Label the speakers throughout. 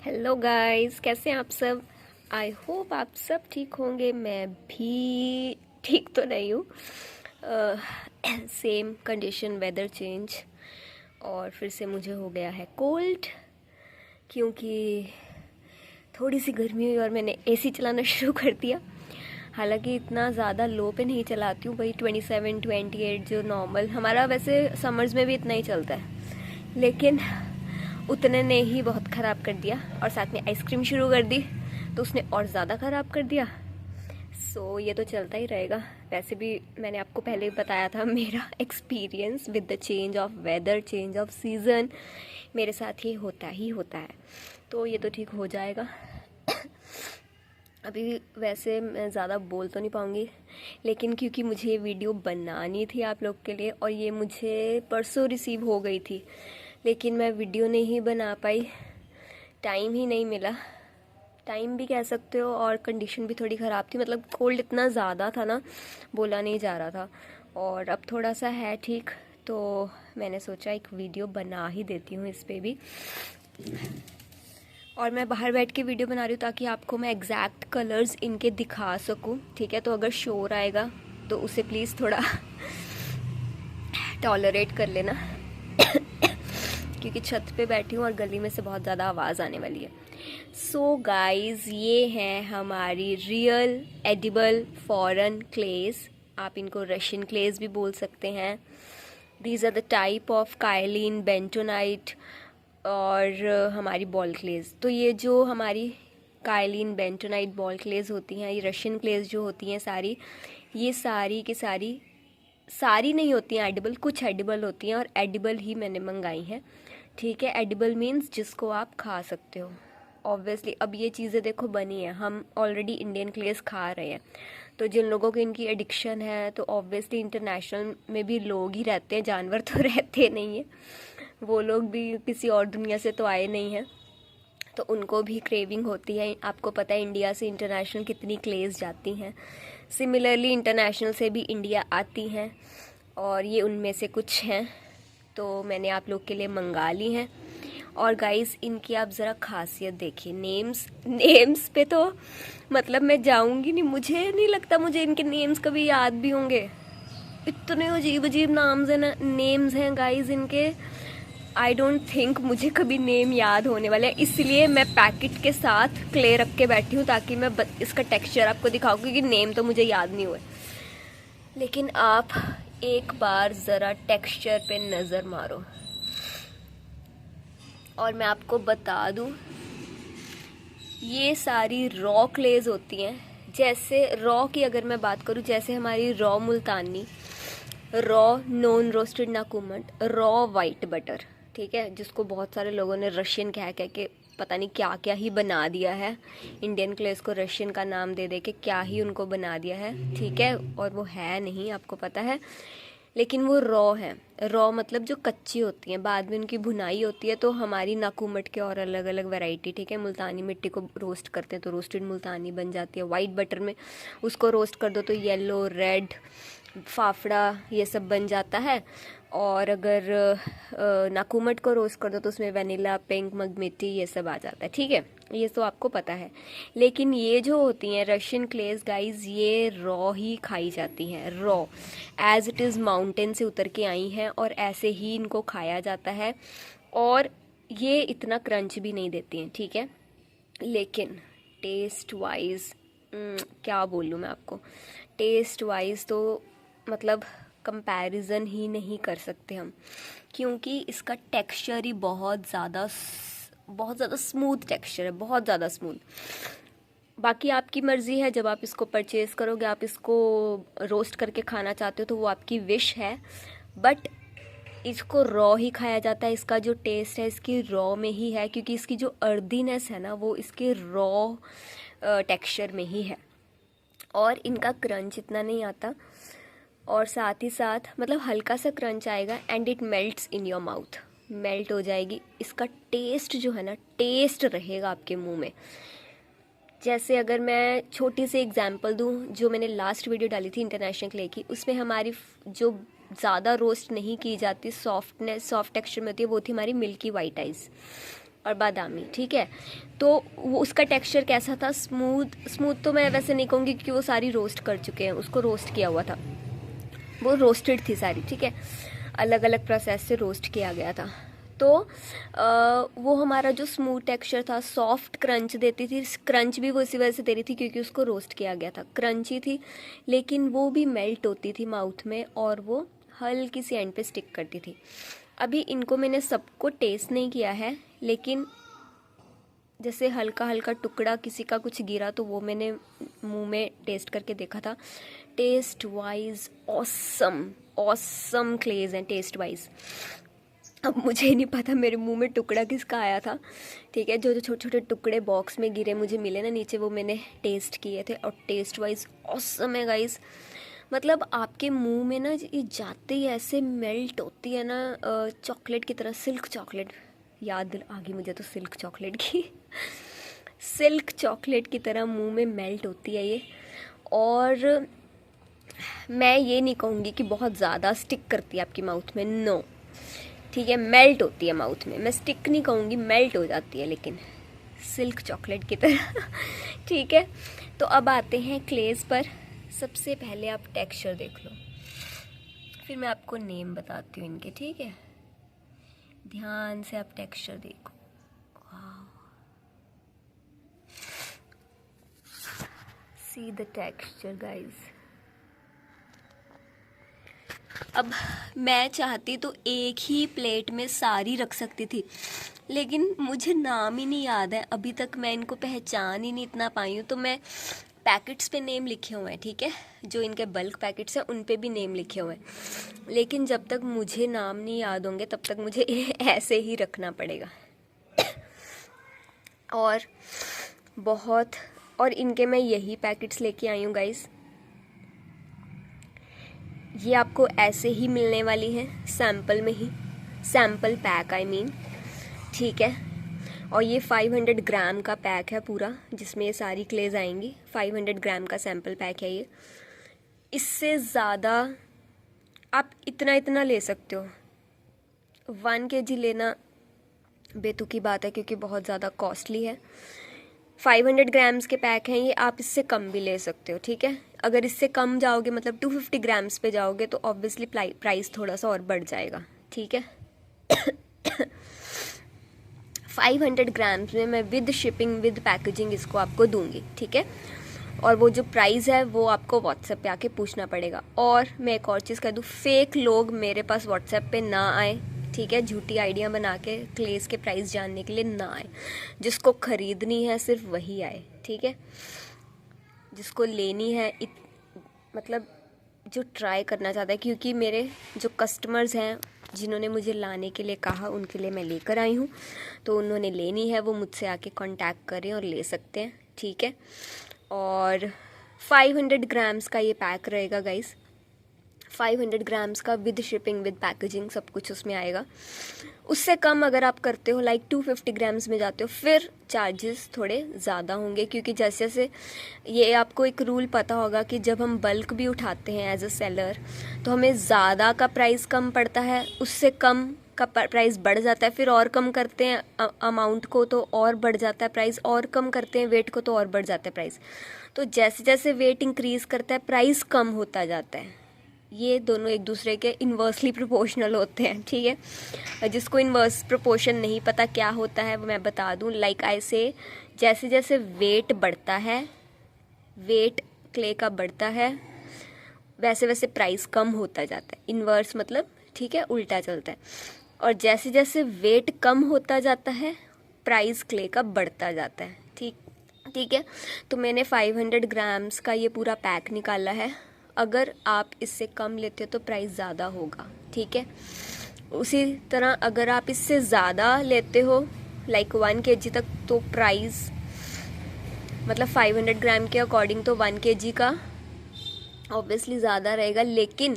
Speaker 1: Hello guys, कैसे हैं आप सब। आई होप आप सब ठीक होंगे। मैं भी ठीक तो नहीं हूँ। सेम कंडीशन, वेदर चेंज, और फिर से मुझे हो गया है कोल्ड, क्योंकि थोड़ी सी गर्मी हुई और मैंने एसी चलाना शुरू कर दिया। हालांकि इतना ज़्यादा लो पे नहीं चलाती हूँ, वही 27 28 जो नॉर्मल हमारा, वैसे समर्स में भी इतना ही चलता है, लेकिन उतने ने ही बहुत ख़राब कर दिया। और साथ में आइसक्रीम शुरू कर दी तो उसने और ज़्यादा ख़राब कर दिया। सो ये तो चलता ही रहेगा। वैसे भी मैंने आपको पहले ही बताया था मेरा experience with the change of weather, change of season मेरे साथ ही होता है। तो ये तो ठीक हो जाएगा। अभी वैसे मैं ज़्यादा बोल तो नहीं पाऊँगी, लेकिन क्योंकि मुझे ये वीडियो बनानी थी आप लोग के लिए, और ये मुझे परसों रिसीव हो गई थी, लेकिन मैं वीडियो नहीं बना पाई, टाइम ही नहीं मिला। टाइम भी कह सकते हो, और कंडीशन भी थोड़ी ख़राब थी। मतलब कोल्ड इतना ज़्यादा था ना, बोला नहीं जा रहा था। और अब थोड़ा सा है ठीक, तो मैंने सोचा एक वीडियो बना ही देती हूँ इस पे भी। और मैं बाहर बैठ के वीडियो बना रही हूँ ताकि आपको मैं एग्जैक्ट कलर्स इनके दिखा सकूँ, ठीक है। तो अगर शोर आएगा तो उसे प्लीज़ थोड़ा टॉलरेट कर लेना क्योंकि छत पे बैठी हूँ और गली में से बहुत ज़्यादा आवाज़ आने वाली है। सो गाइस, ये हैं हमारी रियल एडिबल फॉरेन क्लेस। आप इनको रशियन क्लेस भी बोल सकते हैं। These are the type of kaolin, bentonite और हमारी बॉल क्लेज। तो ये जो हमारी काइलिन, बेंटोनाइट, बॉल क्लेज होती हैं, ये रशियन क्लेज जो होती हैं सारी, ये सारी की सारी नहीं होती हैं एडिबल, कुछ एडिबल होती हैं, और एडिबल ही मैंने मंगाई हैं, ठीक है। एडिबल मीन्स जिसको आप खा सकते हो। ऑब्वियसली अब ये चीज़ें देखो बनी है, हम ऑलरेडी इंडियन क्लेस खा रहे हैं, तो जिन लोगों को इनकी एडिक्शन है तो ऑब्वियसली इंटरनेशनल में भी लोग ही रहते हैं, जानवर तो रहते नहीं हैं। वो लोग भी किसी और दुनिया से तो आए नहीं हैं, तो उनको भी क्रेविंग होती है। आपको पता है इंडिया से इंटरनेशनल कितनी क्लेज जाती हैं, सिमिलरली इंटरनेशनल से भी इंडिया आती हैं, और ये उनमें से कुछ हैं। तो मैंने आप लोग के लिए मंगा ली हैं। और गाइस, इनकी आप ज़रा खासियत देखिए। नेम्स पे तो मतलब मैं जाऊंगी नहीं, मुझे नहीं लगता मुझे इनके नेम्स कभी याद भी होंगे। इतने अजीब अजीब नेम्स हैं गाइस इनके। आई डोंट थिंक मुझे कभी नेम याद होने वाले हैं, इसलिए मैं पैकेट के साथ क्ले रख के बैठी हूँ ताकि मैं इसका टेक्सचर आपको दिखाऊँ, क्योंकि नेम तो मुझे याद नहीं हुए। लेकिन आप एक बार ज़रा टेक्सचर पे नज़र मारो, और मैं आपको बता दूँ, ये सारी रॉ क्लेज होती हैं। जैसे रॉ की अगर मैं बात करूँ, जैसे हमारी raw Multani, raw non roasted नाकुमट, रॉ वाइट बटर, ठीक है, जिसको बहुत सारे लोगों ने रशियन कह कह के पता नहीं क्या क्या ही बना दिया है। इंडियन क्लेस को रशियन का नाम दे दे के क्या ही उनको बना दिया है, ठीक है। और वो है नहीं, आपको पता है, लेकिन वो रॉ है। रॉ मतलब जो कच्ची होती हैं, बाद में उनकी भुनाई होती है। तो हमारी नाकुमट के और अलग अलग वैरायटी, ठीक है। मुल्तानी मिट्टी को रोस्ट करते हैं तो रोस्टेड मुल्तानी बन जाती है। वाइट बटर में उसको रोस्ट कर दो तो येलो, रेड, फाफड़ा, ये सब बन जाता है। और अगर नाकुमट को रोस्ट कर दो तो उसमें वनीला, पिंक, मगमिट्टी, ये सब आ जाता है, ठीक है। ये तो आपको पता है। लेकिन ये जो होती हैं रशियन क्लेस गाइज, ये रॉ ही खाई जाती हैं, raw as it is mountain से उतर के आई हैं, और ऐसे ही इनको खाया जाता है। और ये इतना क्रंच भी नहीं देती हैं, ठीक है। लेकिन टेस्ट वाइज क्या बोलूँ मैं आपको, टेस्ट वाइज तो मतलब कंपैरिजन ही नहीं कर सकते हम, क्योंकि इसका टेक्सचर ही बहुत ज़्यादा स्मूथ टेक्सचर है, बहुत ज़्यादा स्मूथ। बाकी आपकी मर्ज़ी है, जब आप इसको परचेज़ करोगे, आप इसको रोस्ट करके खाना चाहते हो तो वो आपकी विश है, बट इसको रॉ ही खाया जाता है। इसका जो टेस्ट है इसकी रॉ में ही है, क्योंकि इसकी जो अर्दीनेस है ना, वो इसके रॉ टेक्सचर में ही है। और इनका क्रंच इतना नहीं आता, और साथ ही साथ मतलब हल्का सा क्रंच आएगा, and it melts in your mouth, melt हो जाएगी। इसका टेस्ट जो है ना, टेस्ट रहेगा आपके मुंह में। जैसे अगर मैं छोटी सी एग्जांपल दूं, जो मैंने लास्ट वीडियो डाली थी इंटरनेशनल क्ले की, उसमें हमारी जो ज़्यादा रोस्ट नहीं की जाती, सॉफ्ट टेक्सचर में होती है, वो थी हमारी मिल्की वाइट आइज़। और बादामी, ठीक है। तो वो उसका टेक्सचर कैसा था, स्मूथ तो मैं वैसे नहीं कहूँगी क्योंकि वो सारी रोस्ट कर चुके हैं, उसको रोस्ट किया हुआ था, वो रोस्टेड थी सारी, ठीक है, अलग अलग प्रोसेस से रोस्ट किया गया था। तो वो हमारा जो स्मूथ टेक्सचर था, सॉफ्ट क्रंच देती थी, क्रंच भी वो इसी वजह से दे रही थी क्योंकि उसको रोस्ट किया गया था, क्रंची थी, लेकिन वो भी मेल्ट होती थी माउथ में और वो हल्की सी एंड पे स्टिक करती थी। अभी इनको मैंने सबको टेस्ट नहीं किया है, लेकिन जैसे हल्का हल्का टुकड़ा किसी का कुछ गिरा तो वो मैंने मुंह में टेस्ट करके देखा था। टेस्ट वाइज ऑसम क्लेज हैं टेस्ट वाइज। अब मुझे नहीं पता मेरे मुंह में टुकड़ा किसका आया था, ठीक है, जो जो छोटे छोटे टुकड़े बॉक्स में गिरे मुझे मिले ना नीचे, वो मैंने टेस्ट किए थे और टेस्ट वाइज ऑसम है गाइस। मतलब आपके मुंह में ना ये जाते ही ऐसे मेल्ट होती है ना चॉकलेट की तरह, सिल्क चॉकलेट, याद आ गई मुझे तो सिल्क चॉकलेट की सिल्क चॉकलेट की तरह मुंह में मेल्ट होती है ये। और मैं ये नहीं कहूँगी कि बहुत ज़्यादा स्टिक करती है आपकी माउथ में, नो, ठीक है, मेल्ट होती है माउथ में, मैं स्टिक नहीं कहूँगी, मेल्ट हो जाती है लेकिन सिल्क चॉकलेट की तरह ठीक है। तो अब आते हैं क्लेज पर। सबसे पहले आप टेक्सचर देख लो, फिर मैं आपको नेम बताती हूँ इनके, ठीक है, ध्यान से आप टेक्सचर देखो। See the texture guys. अब मैं चाहती तो एक ही प्लेट में सारी रख सकती थी, लेकिन मुझे नाम ही नहीं याद है, अभी तक मैं इनको पहचान ही नहीं इतना पाई हूँ। तो मैं पैकेट्स पे नेम लिखे हुए हैं, ठीक है, जो इनके बल्क पैकेट्स हैं उन पे भी नेम लिखे हुए हैं, लेकिन जब तक मुझे नाम नहीं याद होंगे तब तक मुझे ऐसे ही रखना पड़ेगा। और बहुत, और इनके मैं यही पैकेट्स लेके आई हूँ गाइस, ये आपको ऐसे ही मिलने वाली है, सैम्पल में ही, सैम्पल पैक आई मीन, ठीक है। और ये 500 ग्राम का पैक है पूरा, जिसमें ये सारी क्लेज आएंगी, 500 ग्राम का सैम्पल पैक है ये। इससे ज़्यादा आप इतना ले सकते हो, 1 kg लेना बेतुकी बात है क्योंकि बहुत ज़्यादा कॉस्टली है। 500 ग्राम्स के पैक हैं ये, आप इससे कम भी ले सकते हो, ठीक है। अगर इससे कम जाओगे मतलब 250 ग्राम्स पे जाओगे तो ऑब्वियसली प्राइस थोड़ा सा और बढ़ जाएगा, ठीक है 500 ग्राम्स में मैं विद शिपिंग विद पैकेजिंग इसको आपको दूंगी, ठीक है। और वो जो प्राइस है वो आपको व्हाट्सएप पे आके पूछना पड़ेगा। और मैं एक और चीज़ कह दूँ, फेक लोग मेरे पास व्हाट्सएप पे ना आए, ठीक है, झूठी आइडिया बना के क्लेज के प्राइस जानने के लिए ना आए। जिसको ख़रीदनी है सिर्फ वही आए, ठीक है, जिसको लेनी है मतलब जो ट्राई करना चाहता है, क्योंकि मेरे जो कस्टमर्स हैं जिन्होंने मुझे लाने के लिए कहा उनके लिए मैं लेकर आई हूँ, तो उन्होंने लेनी है वो मुझसे आके कांटेक्ट करें और ले सकते हैं, ठीक है। और 500 ग्राम्स का ये पैक रहेगा गाइस, 500 ग्राम्स का विद शिपिंग विद पैकेजिंग सब कुछ उसमें आएगा। उससे कम अगर आप करते हो लाइक 250 ग्राम्स में जाते हो फिर चार्जेस थोड़े ज़्यादा होंगे, क्योंकि जैसे जैसे ये आपको एक रूल पता होगा कि जब हम बल्क भी उठाते हैं एज अ सेलर तो हमें ज़्यादा का प्राइस कम पड़ता है, उससे कम का प्राइस बढ़ जाता है, फिर और कम करते हैं अमाउंट को तो और बढ़ जाता है प्राइस, और कम करते हैं वेट को तो और बढ़ जाता है प्राइस। तो जैसे जैसे वेट इंक्रीज़ करता है प्राइस कम होता जाता है। ये दोनों एक दूसरे के इन्वर्सली प्रोपोर्शनल होते हैं, ठीक है। जिसको इन्वर्स प्रोपोर्शन नहीं पता क्या होता है वो मैं बता दूं, लाइक आई से जैसे जैसे वेट बढ़ता है, वेट क्ले का बढ़ता है, वैसे वैसे प्राइस कम होता जाता है, इन्वर्स मतलब, ठीक है, उल्टा चलता है। और जैसे जैसे वेट कम होता जाता है प्राइस क्ले का बढ़ता जाता है, ठीक है। तो मैंने 500 ग्राम्स का ये पूरा पैक निकाला है, अगर आप इससे कम लेते हो तो प्राइस ज़्यादा होगा, ठीक है। उसी तरह अगर आप इससे ज़्यादा लेते हो लाइक 1 kg तक तो प्राइस मतलब 500 ग्राम के अकॉर्डिंग तो 1 kg का ऑब्वियसली ज़्यादा रहेगा, लेकिन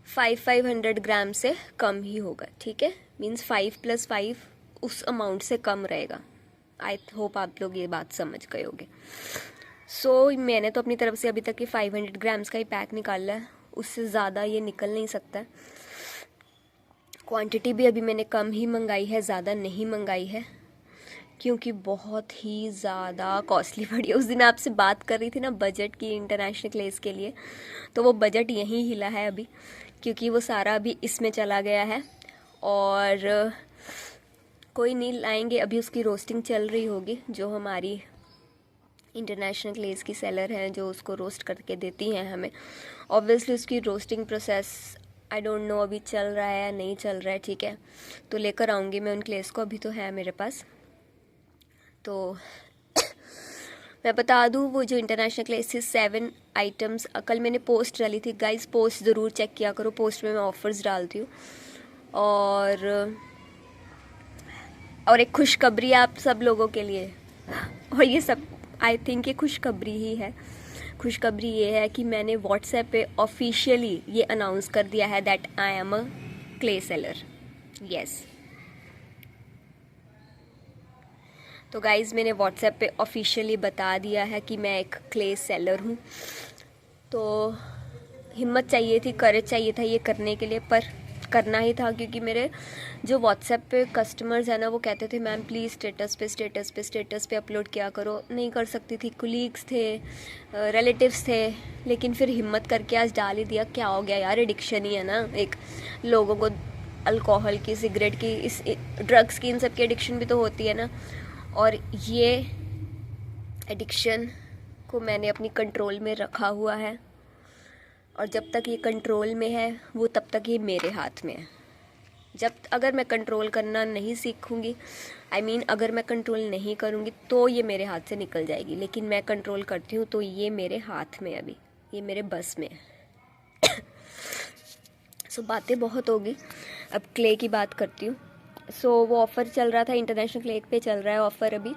Speaker 1: 500 ग्राम से कम ही होगा, ठीक है। मीन्स 5 + 5 उस अमाउंट से कम रहेगा। आई होप आप लोग ये बात समझ गए होंगे। सो मैंने तो अपनी तरफ से अभी तक ये 500 ग्राम्स का ही पैक निकाला है, उससे ज़्यादा ये निकल नहीं सकता है। क्वांटिटी भी अभी मैंने कम ही मंगाई है, ज़्यादा नहीं मंगाई है, क्योंकि बहुत ही ज़्यादा कॉस्टली पड़ी है। उस दिन आपसे बात कर रही थी ना बजट की इंटरनेशनल क्लेस के लिए, तो वो बजट यहीं हिला है अभी, क्योंकि वो सारा अभी इसमें चला गया है। और कोई नहीं, लाएंगे, अभी उसकी रोस्टिंग चल रही होगी। जो हमारी इंटरनेशनल क्लेस की सेलर हैं जो उसको रोस्ट करके देती हैं हमें, ऑब्वियसली उसकी roasting process I don't no अभी चल रहा है या नहीं चल रहा है, ठीक है। तो लेकर आऊँगी मैं उन क्लेस को, अभी तो है मेरे पास। तो मैं बता दूँ, वो जो इंटरनेशनल क्लेस थी 7 आइटम्स, कल मैंने पोस्ट डाली थी गाइस, पोस्ट ज़रूर चेक किया करो, पोस्ट में मैं ऑफ़र्स डालती हूँ। और एक खुशखबरी आप सब लोगों के लिए, और ये सब आई थिंक ये खुशखबरी ही है। खुशखबरी ये है कि मैंने व्हाट्सएप पे ऑफिशियली ये अनाउंस कर दिया है that I am a clay seller. Yes, तो गाइज़ मैंने व्हाट्सएप पे ऑफिशियली बता दिया है कि मैं एक क्ले सेलर हूँ। तो हिम्मत चाहिए थी, करेज चाहिए था ये करने के लिए, पर करना ही था, क्योंकि मेरे जो व्हाट्सएप पे कस्टमर्स हैं ना, वो कहते थे मैम प्लीज़ स्टेटस पे अपलोड किया करो। नहीं कर सकती थी, कुलीग्स थे, रिलेटिव्स थे, लेकिन फिर हिम्मत करके आज डाल ही दिया। क्या हो गया यार, एडिक्शन ही है ना एक, लोगों को अल्कोहल की, सिगरेट की, इस ड्रग्स की, इन सब की एडिक्शन भी तो होती है ना। और ये एडिक्शन को मैंने अपनी कंट्रोल में रखा हुआ है, और जब तक ये कंट्रोल में है वो तब तक ये मेरे हाथ में है। अगर मैं कंट्रोल करना नहीं सीखूंगी, अगर मैं कंट्रोल नहीं करूंगी तो ये मेरे हाथ से निकल जाएगी, लेकिन मैं कंट्रोल करती हूँ तो ये मेरे हाथ में, अभी ये मेरे बस में है। सो बातें बहुत होगी, अब क्ले की बात करती हूँ। सो वो ऑफ़र चल रहा था, इंटरनेशनल क्ले पे चल रहा है ऑफ़र अभी।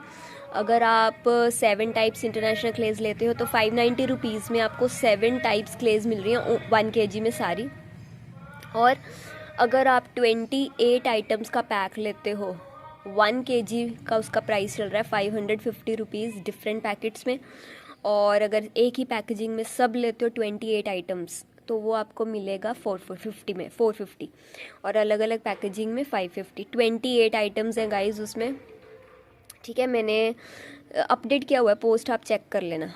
Speaker 1: अगर आप 7 टाइप्स इंटरनेशनल क्लेज लेते हो तो 590 रुपीज़ में आपको 7 टाइप्स क्लेज मिल रही हैं 1 kg में सारी। और अगर आप 28 आइटम्स का पैक लेते हो, 1 kg का उसका प्राइस चल रहा है 550 रुपीज़ डिफरेंट पैकेट्स में। और अगर एक ही पैकेजिंग में सब लेते हो 28 आइटम्स, तो वो आपको मिलेगा 450 में, 450, और अलग अलग पैकेजिंग में 550। 28 आइटम्स हैं गाइज उसमें, ठीक है। मैंने अपडेट किया हुआ है, पोस्ट आप चेक कर लेना।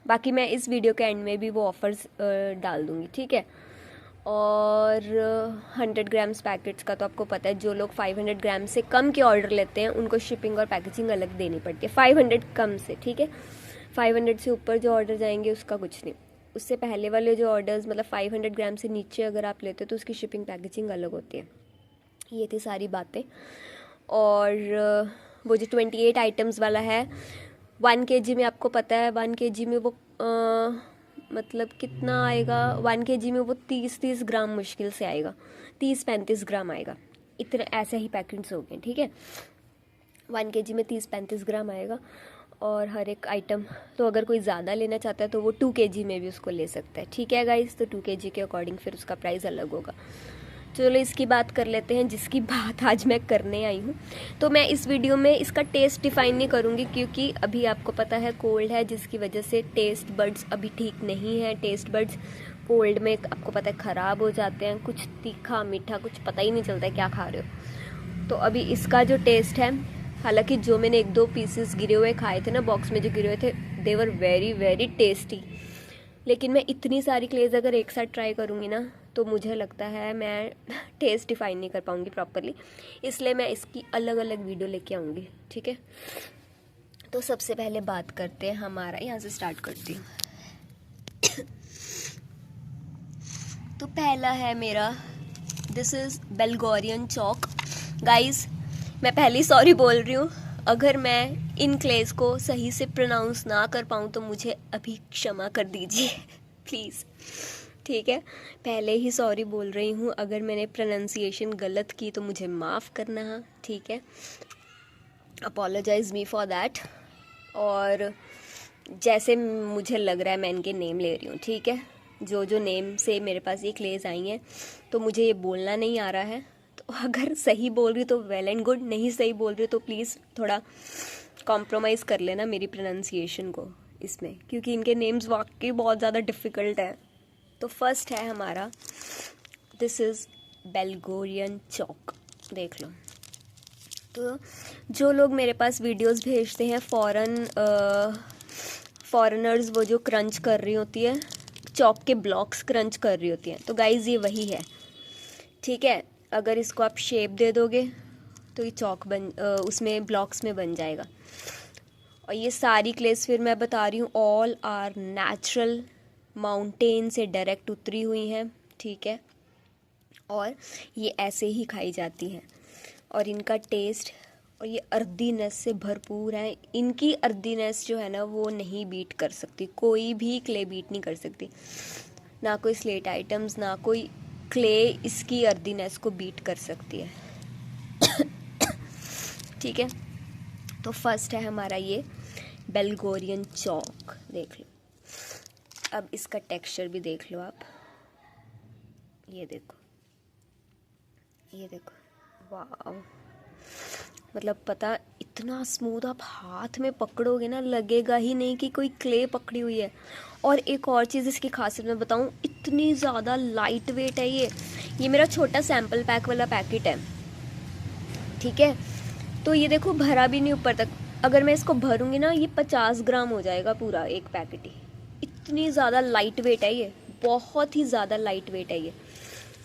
Speaker 1: बाकी मैं इस वीडियो के एंड में भी वो ऑफ़र्स डाल दूँगी, ठीक है। और 100 ग्राम्स पैकेट्स का तो आपको पता है, जो लोग 500 ग्राम से कम के ऑर्डर लेते हैं उनको शिपिंग और पैकेजिंग अलग देनी पड़ती है, 500 कम से, ठीक है। 500 से ऊपर जो ऑर्डर जाएंगे उसका कुछ नहीं। उससे पहले वाले जो ऑर्डर्स, मतलब 500 ग्राम से नीचे अगर आप लेते हो तो उसकी शिपिंग पैकेजिंग अलग होती है। ये थी सारी बातें। और वो जो 28 आइटम्स वाला है 1 kg में, आपको पता है 1 kg में वो मतलब कितना आएगा, 1 kg में वो 30 ग्राम मुश्किल से आएगा, 30-35 ग्राम आएगा, इतने ऐसे ही पैकेट्स हो गए, ठीक है। 1 kg में 30-35 ग्राम आएगा, और हर एक आइटम, तो अगर कोई ज़्यादा लेना चाहता है तो वो 2 kg में भी उसको ले सकता है, ठीक है गाइस। तो 2 kg के अकॉर्डिंग फिर उसका प्राइस अलग होगा। चलो इसकी बात कर लेते हैं जिसकी बात आज मैं करने आई हूँ। तो मैं इस वीडियो में इसका टेस्ट डिफाइन नहीं करूँगी, क्योंकि अभी आपको पता है कोल्ड है, जिसकी वजह से टेस्ट बड्स अभी ठीक नहीं है। टेस्ट बड्स कोल्ड में आपको पता है ख़राब हो जाते हैं, कुछ तीखा मीठा कुछ पता ही नहीं चलता है क्या खा रहे हो। तो अभी इसका जो टेस्ट है, हालांकि जो मैंने 1-2 पीसेस गिरे हुए खाए थे ना, बॉक्स में जो गिरे हुए थे, दे वर वेरी वेरी टेस्टी। लेकिन मैं इतनी सारी क्लेज अगर एक साथ ट्राई करूँगी ना, तो मुझे लगता है मैं टेस्ट डिफाइन नहीं कर पाऊँगी प्रॉपरली, इसलिए मैं इसकी अलग अलग वीडियो लेके आऊँगी, ठीक है। तो सबसे पहले बात करते हैं हमारा, यहाँ से स्टार्ट करती हूँ। तो पहला है मेरा, this is Belgorian chalk. Guys मैं पहले सॉरी बोल रही हूँ, अगर मैं इन क्लेज को सही से प्रोनाउंस ना कर पाऊँ तो मुझे अभी क्षमा कर दीजिए प्लीज़, ठीक है। पहले ही सॉरी बोल रही हूँ, अगर मैंने प्रोनाउंसिएशन गलत की तो मुझे माफ़ करना, ठीक है। Apologise me for that. और जैसे मुझे लग रहा है मैं इनके नेम ले रही हूँ, ठीक है। जो जो नेम से मेरे पास ये क्लेज आई हैं, तो मुझे ये बोलना नहीं आ रहा है, तो अगर सही बोल रही तो वेल एंड गुड, नहीं सही बोल रही तो प्लीज़ थोड़ा कॉम्प्रोमाइज़ कर लेना मेरी प्रोनाउंसिएशन को इसमें, क्योंकि इनके नेम्स वाकई बहुत ज़्यादा डिफ़िकल्ट है। तो फर्स्ट है हमारा, दिस इज़ बेल्गोरियन चॉक, देख लो। तो जो लोग मेरे पास वीडियोस भेजते हैं फॉरेनर्स, वो जो क्रंच कर रही होती है, चॉक के ब्लॉक्स क्रंच कर रही होती हैं, तो गाइज़ ये वही है, ठीक है। अगर इसको आप शेप दे दोगे तो ये चॉक उसमें ब्लॉक्स में बन जाएगा। और ये सारी क्लेस फिर मैं बता रही हूँ ऑल आर नेचुरल, माउंटेन से डायरेक्ट उतरी हुई हैं, ठीक है। और ये ऐसे ही खाई जाती हैं और इनका टेस्ट और ये अर्दीनेस से भरपूर है। इनकी अर्दीनेस जो है ना वो नहीं बीट कर सकती, कोई भी क्ले बीट नहीं कर सकती, ना कोई स्लेट आइटम्स, ना कोई क्ले इसकी अर्दीनेस को बीट कर सकती है। ठीक है, तो फर्स्ट है हमारा ये बेल्गोरियन चॉक, देख लो। अब इसका टेक्सचर भी देख लो आप, ये देखो, ये देखो, वाह, मतलब पता, इतना स्मूथ, आप हाथ में पकड़ोगे ना लगेगा ही नहीं कि कोई क्ले पकड़ी हुई है। और एक और चीज़ इसकी खासियत मैं बताऊं, इतनी ज़्यादा लाइट वेट है ये मेरा छोटा सैम्पल पैक वाला पैकेट है, ठीक है। तो ये देखो भरा भी नहीं ऊपर तक, अगर मैं इसको भरूंगी ना ये 50 ग्राम हो जाएगा पूरा एक पैकेट ही। इतनी ज़्यादा लाइट वेट है ये, बहुत ही ज़्यादा लाइट वेट है ये,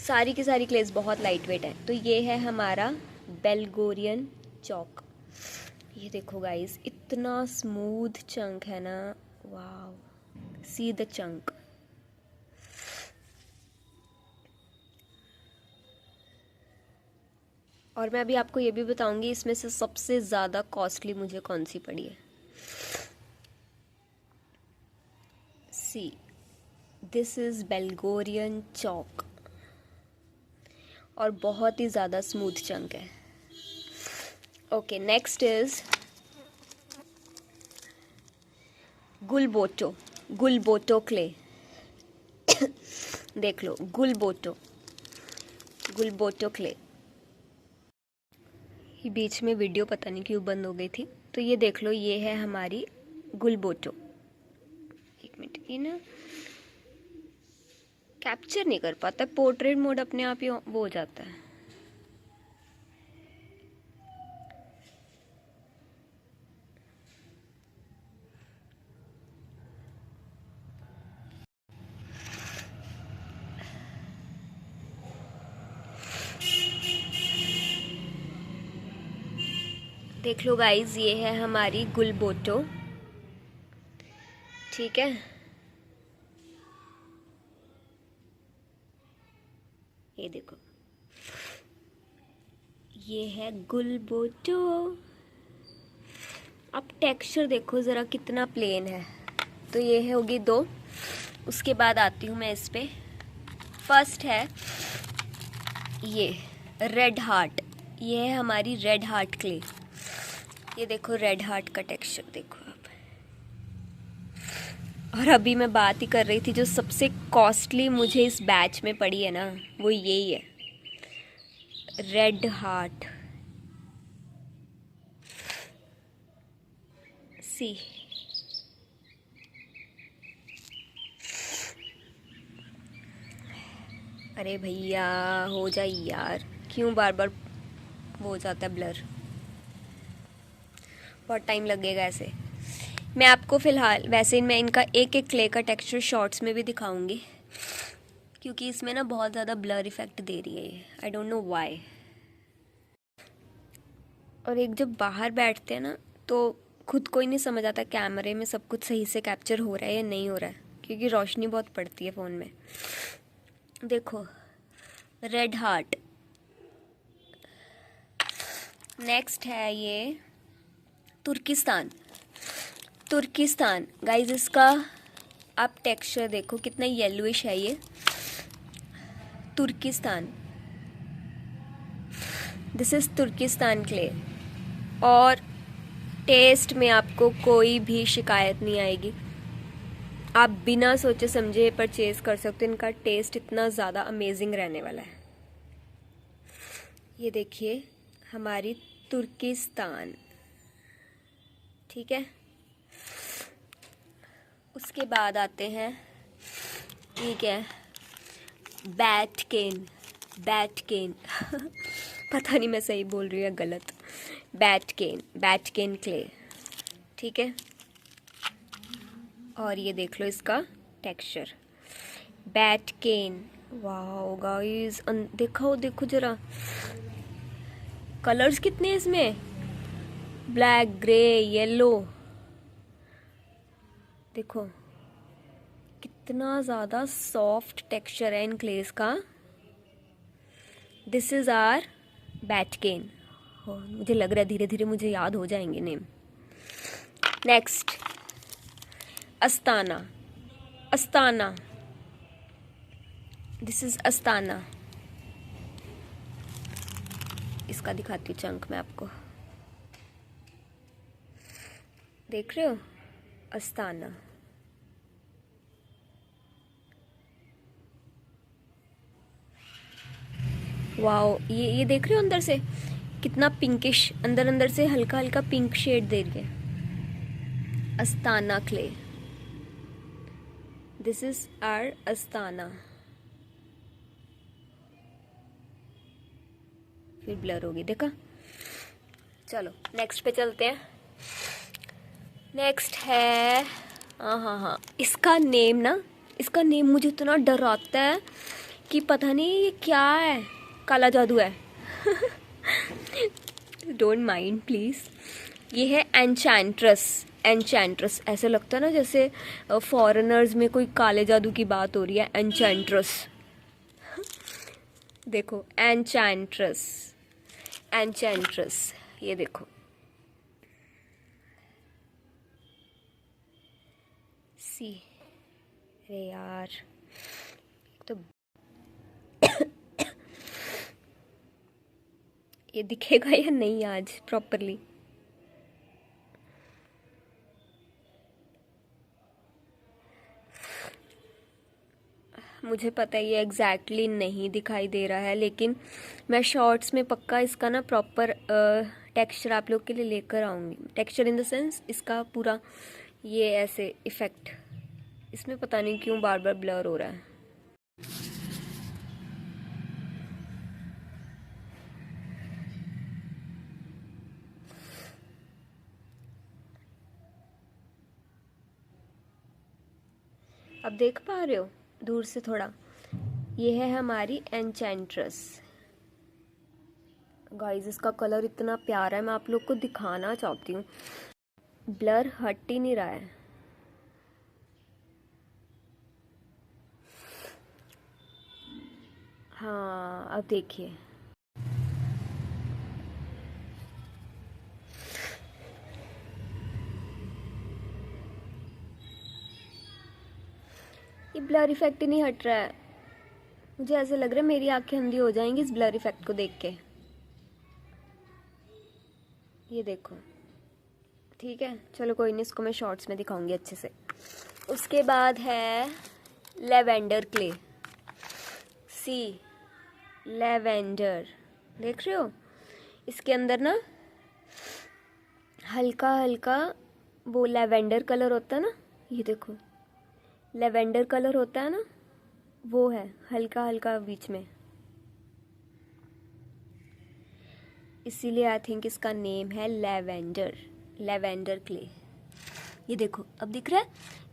Speaker 1: सारी की सारी क्लेस बहुत लाइट वेट है। तो ये है हमारा बेल्गोरियन चॉक। ये देखो गाइस, इतना स्मूथ चंक है ना, वाव, सी द चंक। और मैं अभी आपको ये भी बताऊंगी इसमें से सबसे ज़्यादा कॉस्टली मुझे कौन सी पड़ी है। See, this is Belgorian chalk और बहुत ही ज़्यादा स्मूथ चंक है। ओके, नेक्स्ट इज गुलबोटो क्ले। देख लो, गुलबोटो क्ले। ये बीच में वीडियो पता नहीं क्यों बंद हो गई थी, तो ये देख लो, ये है हमारी गुलबोटो। एक मिनट, ये ना कैप्चर नहीं कर पाता, पोर्ट्रेट मोड अपने आप ही वो हो जाता है। देख लो गाइज, ये है हमारी गुलबोटो, ठीक है। ये देखो, ये है गुलबोटो। अब टेक्सचर देखो ज़रा कितना प्लेन है। तो ये है होगी 2। उसके बाद आती हूँ मैं इस पे। फर्स्ट है ये रेड हार्ट, ये है हमारी रेड हार्ट क्ले। ये देखो रेड हार्ट का टेक्सचर देखो आप। और अभी मैं बात ही कर रही थी, जो सबसे कॉस्टली मुझे इस बैच में पड़ी है ना, वो यही है, रेड हार्ट। सी, अरे भैया हो जाए यार, क्यों बार बार वो हो जाता है ब्लर, बहुत टाइम लगेगा ऐसे। मैं आपको फ़िलहाल वैसे मैं इनका एक एक क्ले का टेक्सचर शॉर्ट्स में भी दिखाऊंगी, क्योंकि इसमें ना बहुत ज़्यादा ब्लर इफ़ेक्ट दे रही है ये, आई डोंट नो व्हाई। और एक जब बाहर बैठते हैं ना तो खुद को ही नहीं समझ आता कैमरे में सब कुछ सही से कैप्चर हो रहा है या नहीं हो रहा है, क्योंकि रोशनी बहुत पड़ती है फ़ोन में। देखो रेड हार्ट। नेक्स्ट है ये तुर्किस्तान गाइज, इसका आप टेक्सचर देखो कितना येलोइश है ये, Turkistan. This is Turkistan clay. और टेस्ट में आपको कोई भी शिकायत नहीं आएगी, आप बिना सोचे समझे परचेज़ कर सकते हो, इनका टेस्ट इतना ज़्यादा अमेजिंग रहने वाला है। ये देखिए हमारी तुर्किस्तान, ठीक है। उसके बाद आते हैं, ठीक है, बैट केन। बैटकेन पता नहीं मैं सही बोल रही हूँ या गलत। बैटकेन क्ले, ठीक है। और ये देख लो इसका टेक्सचर, बैटकेन। वाओ गाइस, देखो जरा कलर्स कितने हैं इसमें, ब्लैक, ग्रे, येलो। देखो कितना ज़्यादा सॉफ्ट टेक्सचर है इन क्लेस का। This is are Batken. मुझे लग रहा है धीरे धीरे मुझे याद हो जाएंगे name. Next Astana. This is Astana. इसका दिखाती हूँ चंक मैं आपको, देख रहे हो, अस्ताना। वाओ, ये देख रहे हो अंदर से कितना पिंकिश, अंदर से हल्का हल्का पिंक शेड दे रही है। Astana clay, this is our Astana. फिर ब्लर होगी, देखा। चलो नेक्स्ट पे चलते हैं। नेक्स्ट है, हाँ, इसका नेम मुझे इतना डराता है कि पता नहीं ये क्या है, काला जादू है। Don't mind please. ये है एन्चेंट्रस। ऐसे लगता है ना जैसे फॉरेनर्स में कोई काले जादू की बात हो रही है। एन्चेंट्रस, देखो एन्चेंट्रस, ये देखो। सी, अरे यार तो ये दिखेगा या नहीं आज प्रॉपरली। मुझे पता है ये एग्जैक्टली नहीं दिखाई दे रहा है, लेकिन मैं शॉर्ट्स में पक्का इसका ना प्रॉपर टेक्सचर आप लोग के लिए लेकर आऊँगी। टेक्सचर इन द सेंस इसका पूरा ये ऐसे इफ़ेक्ट। इसमें पता नहीं क्यों बार बार ब्लर हो रहा है। अब देख पा रहे हो दूर से थोड़ा, ये है हमारी एन्चेंट्रस। गाइस इसका कलर इतना प्यारा है, मैं आप लोग को दिखाना चाहती हूँ। ब्लर हट ही नहीं रहा है। हाँ अब देखिए, ये ब्लर इफेक्ट ही नहीं हट रहा है। मुझे ऐसे लग रहा है मेरी आंखें अंधी हो जाएंगी इस ब्लर इफेक्ट को देख के। ये देखो, ठीक है चलो कोई नहीं, इसको मैं शॉर्ट्स में दिखाऊंगी अच्छे से। उसके बाद है लेवेंडर क्ले। सी, लेवेंडर, देख रहे हो इसके अंदर ना हल्का हल्का वो लेवेंडर कलर होता है ना, ये देखो लेवेंडर कलर होता है ना, वो है हल्का हल्का बीच में, इसीलिए आई थिंक इसका नेम है लेवेंडर क्ले। ये देखो अब दिख रहा है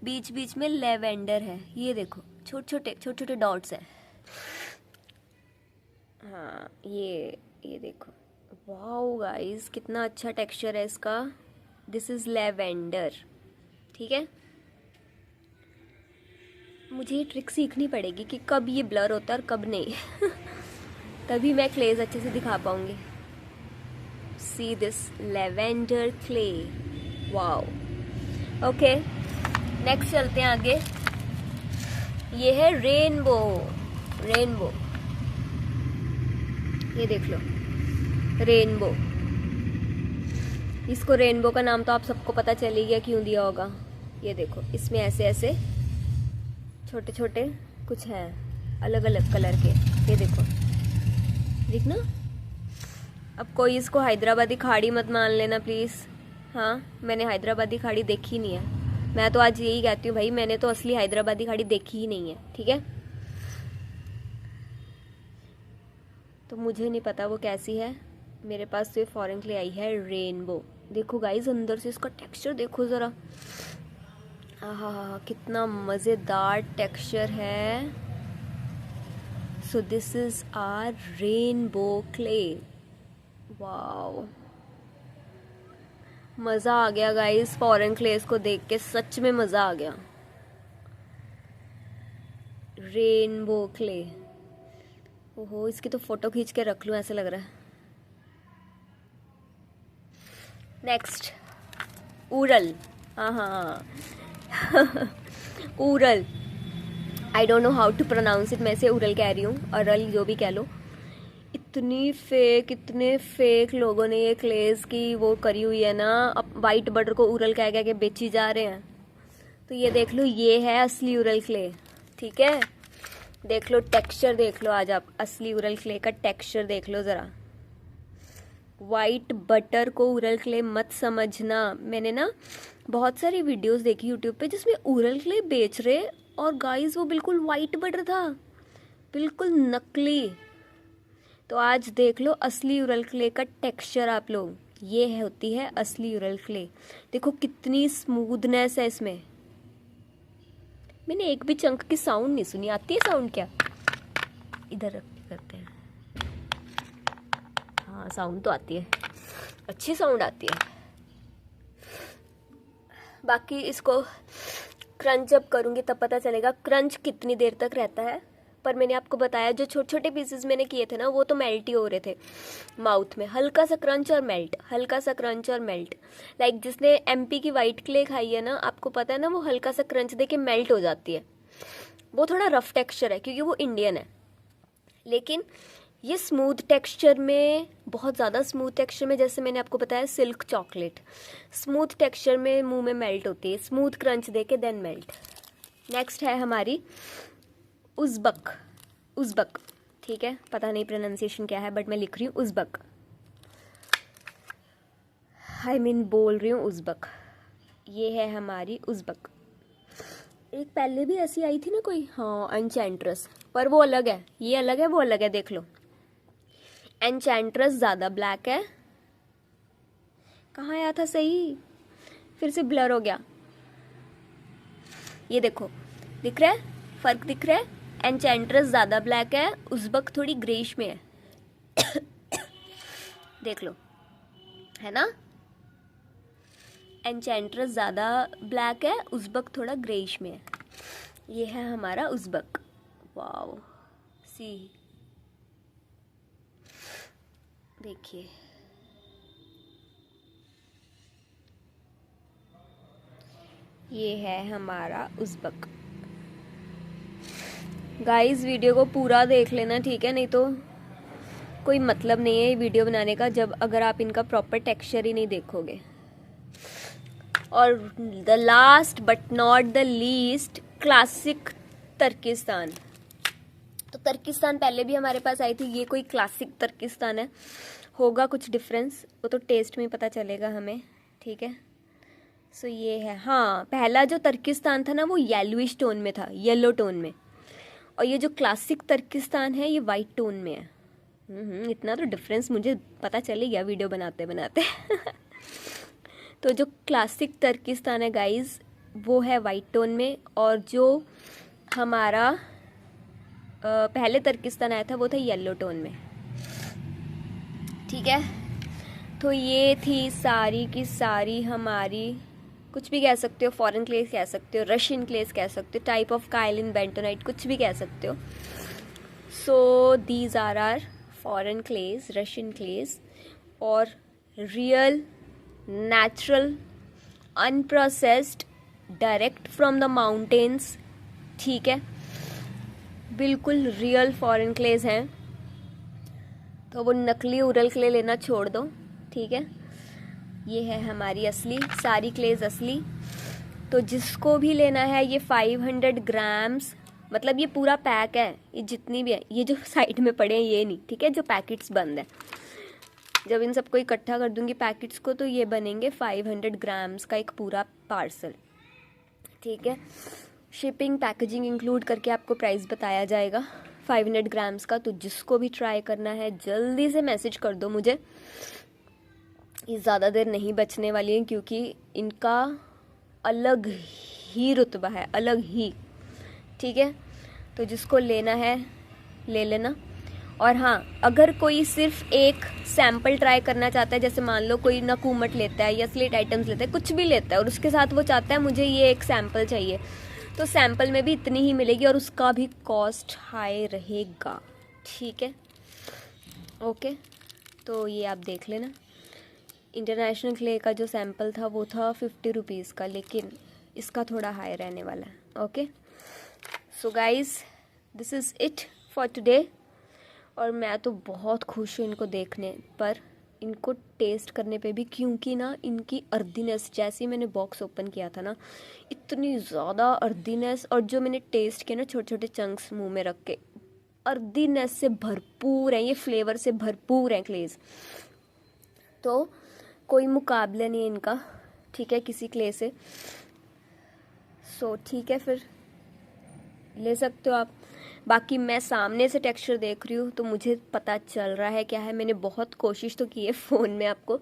Speaker 1: बीच बीच में लेवेंडर है, ये देखो छोटे छोटे डॉट्स है। हाँ ये देखो, वाओ गाइस कितना अच्छा टेक्सचर है इसका। दिस इज लेवेंडर, ठीक है। मुझे ये ट्रिक सीखनी पड़ेगी कि कब ये ब्लर होता है और कब नहीं। तभी मैं क्लेज अच्छे से दिखा पाऊंगी। See this lavender clay, wow. Okay next चलते हैं आगे। ये है रेनबो। ये देख लो रेनबो। इसको रेनबो का नाम तो आप सबको पता चल ही गया क्यों दिया होगा। ये देखो इसमें ऐसे ऐसे छोटे छोटे कुछ हैं अलग अलग कलर के, ये देखो दिखना। अब कोई इसको हैदराबादी खाड़ी मत मान लेना प्लीज़। हाँ मैंने हैदराबादी खाड़ी देखी नहीं है, मैं तो आज यही कहती हूँ भाई, मैंने तो असली हैदराबादी खाड़ी देखी ही नहीं है, ठीक है। तो मुझे नहीं पता वो कैसी है। मेरे पास तो ये फॉरेन क्ले आई है रेनबो। देखो गाइस अंदर से इसका टेक्सचर देखो ज़रा, आहा कितना मज़ेदार टेक्सचर है। So this is our rainbow clay. Wow, मज़ा आ गया गाइस, फॉरेन क्लेस को देख के सच में मज़ा आ गया। रेनबो क्ले, ओहो इसकी तो फोटो खींच के रख लूँ ऐसे लग रहा है। नेक्स्ट उरल, हाँ Ural, I don't know how to pronounce it, मैं से उरल कह रही हूँ, अरल जो भी कह लो। इतने फेक लोगों ने ये क्लेज की वो करी हुई है ना, अब वाइट बटर को उरल कह के बेची जा रहे हैं। तो ये देख लो, ये है असली उरल क्ले, ठीक है। देख लो टेक्सचर, देख लो आज आप असली उरल क्ले का टेक्सचर देख लो ज़रा। वाइट बटर को उरल क्ले मत समझना। मैंने ना बहुत सारी वीडियोस देखी यूट्यूब पे जिसमें उरल क्ले बेच रहे, और गाइस वो बिल्कुल वाइट बटर था, बिल्कुल नकली। तो आज देख लो असली उरल क्ले का टेक्सचर आप लोग, ये होती है असली उरल क्ले। देखो कितनी स्मूथनेस है इसमें। मैंने एक भी चंक की साउंड नहीं सुनी। आती है साउंड क्या? इधर रख के करते हैं। हाँ साउंड तो आती है, अच्छी साउंड आती है। बाकी इसको क्रंच जब करूँगी तब पता चलेगा क्रंच कितनी देर तक रहता है। पर मैंने आपको बताया जो छोटे छोटे पीसेस मैंने किए थे ना, वो तो मेल्ट ही हो रहे थे माउथ में। हल्का सा क्रंच और मेल्ट, हल्का सा क्रंच और मेल्ट। लाइक जिसने एमपी की वाइट क्ले खाई है ना, आपको पता है ना, वो हल्का सा क्रंच देके मेल्ट हो जाती है। वो थोड़ा रफ टेक्सचर है क्योंकि वो इंडियन है, लेकिन ये स्मूथ टेक्सचर में, बहुत ज़्यादा स्मूथ टेक्सचर में, जैसे मैंने आपको बताया सिल्क चॉकलेट, स्मूथ टेक्सचर में मुंह में मेल्ट होती है, स्मूथ क्रंच देके देन मेल्ट। नेक्स्ट है हमारी उज़्बक, उज़्बक, ठीक है, पता नहीं प्रोनाउंसिएशन क्या है बट मैं लिख रही हूँ उज़्बक, बोल रही हूँ उज़्बक। ये है हमारी उज़्बक। एक पहले भी ऐसी आई थी ना कोई, हाँ एन्चेंट्रस, पर वो अलग है, ये अलग है, वो अलग है। देख लो एन्चेंट्रस ज़्यादा ब्लैक है। कहाँ आया था सही, फिर से ब्लर हो गया। ये देखो, दिख रहा है फर्क, दिख रहा है। एन्चेंट्रस ज़्यादा ब्लैक है, उज़्बक थोड़ी ग्रेइश में है। देख लो, है ना, एन्चेंट्रस ज़्यादा ब्लैक है, उज़्बक थोड़ा ग्रेइश में है। ये है हमारा उज़्बक। वाओ, सी देखिए, ये है हमारा उज़्बक। गाइस वीडियो को पूरा देख लेना, ठीक है, नहीं तो कोई मतलब नहीं है ये वीडियो बनाने का जब अगर आप इनका प्रॉपर टेक्सचर ही नहीं देखोगे। और the last but not the least, classic Turkistan. तो तुर्किस्तान पहले भी हमारे पास आई थी, ये कोई क्लासिक तुर्किस्तान है। होगा कुछ डिफरेंस, वो तो टेस्ट में पता चलेगा हमें, ठीक है। सो ये है, हाँ पहला जो तुर्किस्तान था ना वो येलोइश टोन में था, येलो टोन में, और ये जो क्लासिक तुर्किस्तान है ये वाइट टोन में है। इतना तो डिफरेंस मुझे पता चल ही गया वीडियो बनाते बनाते। तो जो क्लासिक तुर्किस्तान है गाइस वो है वाइट टोन में, और जो हमारा पहले तुर्किस्तान आया था वो था येलो टोन में, ठीक है। तो ये थी सारी की सारी हमारी, कुछ भी कह सकते हो, फॉरेन क्लेस कह सकते हो, रशियन क्लेस कह सकते हो, टाइप ऑफ काइलिन बेंटोनाइट, कुछ भी कह सकते हो। So these are are foreign clays, Russian clays, और real natural unprocessed direct from the mountains, ठीक है, बिल्कुल रियल फॉरेन क्लेस हैं। तो वो नकली उरल क्ले लेना छोड़ दो, ठीक है। ये है हमारी असली, सारी क्लेज असली। तो जिसको भी लेना है ये 500 ग्राम्स, मतलब ये पूरा पैक है, ये जितनी भी है, ये जो साइड में पड़े हैं ये नहीं, ठीक है, जो पैकेट्स बंद है। जब इन सबको इकट्ठा कर दूंगी पैकेट्स को तो ये बनेंगे 500 ग्राम्स का एक पूरा पार्सल, ठीक है। शिपिंग पैकेजिंग इंक्लूड करके आपको प्राइस बताया जाएगा। 500 ग्राम्स का। तो जिसको भी ट्राई करना है जल्दी से मैसेज कर दो मुझे, ये ज़्यादा देर नहीं बचने वाली है क्योंकि इनका अलग ही रुतबा है, अलग ही। ठीक है, तो जिसको लेना है ले लेना। और हाँ, अगर कोई सिर्फ एक सैम्पल ट्राई करना चाहता है, जैसे मान लो कोई नकूमट लेता है या स्लेट आइटम्स लेता है, कुछ भी लेता है और उसके साथ वो चाहता है मुझे ये एक सैम्पल चाहिए, तो सैम्पल में भी इतनी ही मिलेगी और उसका भी कॉस्ट हाई रहेगा। ठीक है, ओके। तो ये आप देख लेना। इंटरनेशनल क्ले का जो सैम्पल था वो था 50 रुपीज़ का, लेकिन इसका थोड़ा हाई रहने वाला है। Okay, so guys, this is it for today. और मैं तो बहुत खुश हूँ इनको देखने पर, इनको टेस्ट करने पे भी, क्योंकि ना इनकी अर्दीनेस, जैसे ही मैंने बॉक्स ओपन किया था ना, इतनी ज़्यादा अर्दीनेस, और जो मैंने टेस्ट किया ना छोटे छोटे चंक्स मुंह में रख के, अर्दीनेस से भरपूर है ये, फ्लेवर से भरपूर है क्लेज। तो कोई मुकाबला नहीं है इनका, ठीक है, किसी क्ले से। सो ठीक है, फिर ले सकते हो आप। बाकी मैं सामने से टेक्सचर देख रही हूँ तो मुझे पता चल रहा है क्या है। मैंने बहुत कोशिश तो की है फ़ोन में आपको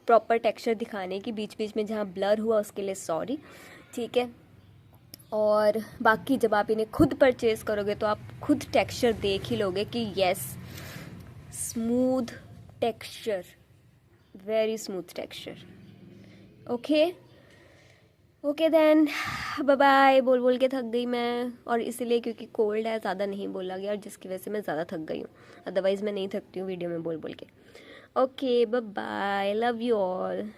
Speaker 1: प्रॉपर टेक्सचर दिखाने की, बीच बीच में जहाँ ब्लर हुआ उसके लिए सॉरी। ठीक है, और बाकी जब आप इन्हें खुद परचेज़ करोगे तो आप खुद टेक्सचर देख ही लोगे कि yes, smooth texture, very smooth texture. Okay okay then, bye bye. बोल बोल के थक गई मैं, और इसीलिए क्योंकि कोल्ड है ज़्यादा नहीं बोला गया, और जिसकी वजह से मैं ज़्यादा थक गई हूँ। अदरवाइज़ मैं नहीं थकती हूँ वीडियो में बोल बोल के। Okay, bye bye, love you all.